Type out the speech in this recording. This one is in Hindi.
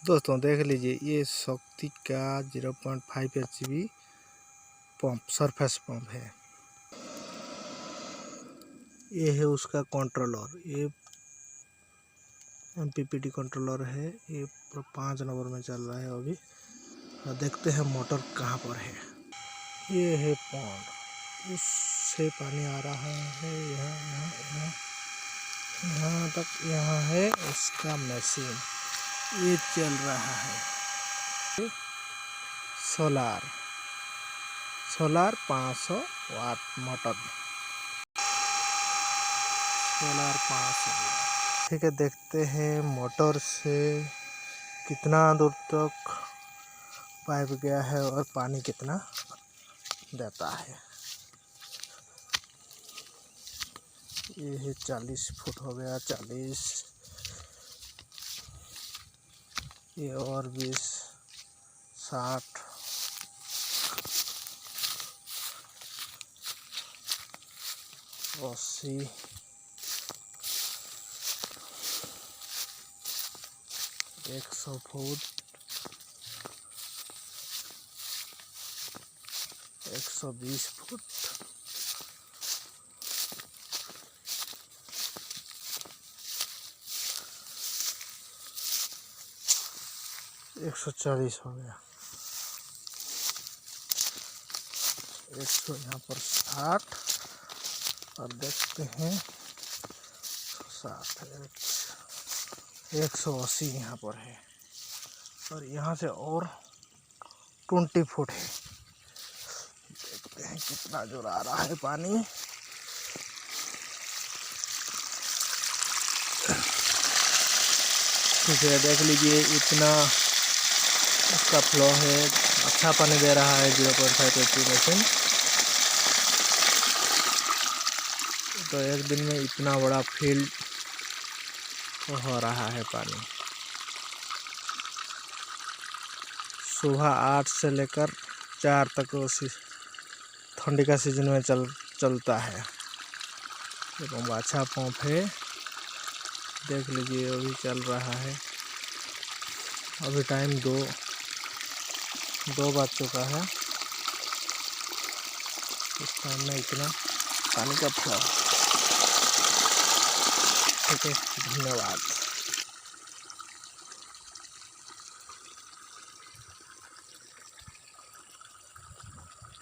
दोस्तों देख लीजिए, ये शक्ति का 0.5 एचपी पंप सरफेस पंप है। ये है उसका कंट्रोलर, ये एमपीपीटी कंट्रोलर है। ये 5 नंबर में चल रहा है अभी। देखते हैं मोटर कहाँ पर है। ये है पॉन्ड, उससे पानी आ रहा है यहाँ तक। यहाँ है उसका मशीन, ये चल रहा है। सोलार 500 वाट मोटर, सोलार 500 वाट। ठीक है, देखते हैं मोटर से कितना दूर तक पाइप गया है और पानी कितना देता है। ये है 40 फुट हो गया, 40। ये और 20, 60, 80, 100 फुट, 120 फुट, 140 हो गया, 100 यहाँ पर 60, और देखते हैं 60, 180 यहाँ पर है, और यहाँ से और 20 फुट है। देखते हैं कितना जोर आ रहा है पानी। ठीक है, देख लीजिए इतना उसका फ्लो है, अच्छा पानी दे रहा है 0.5 एचपी मशीन। तो एक दिन में इतना बड़ा फील्ड हो रहा है पानी। सुबह 8 से लेकर 4 तक ठंडी का सीजन में चलता है। तो अच्छा पंप है, देख लीजिए अभी चल रहा है। अभी टाइम 2 बज चुका है। इस टाइम में इतना पानी का फ्लो। ठीक है, धन्यवाद।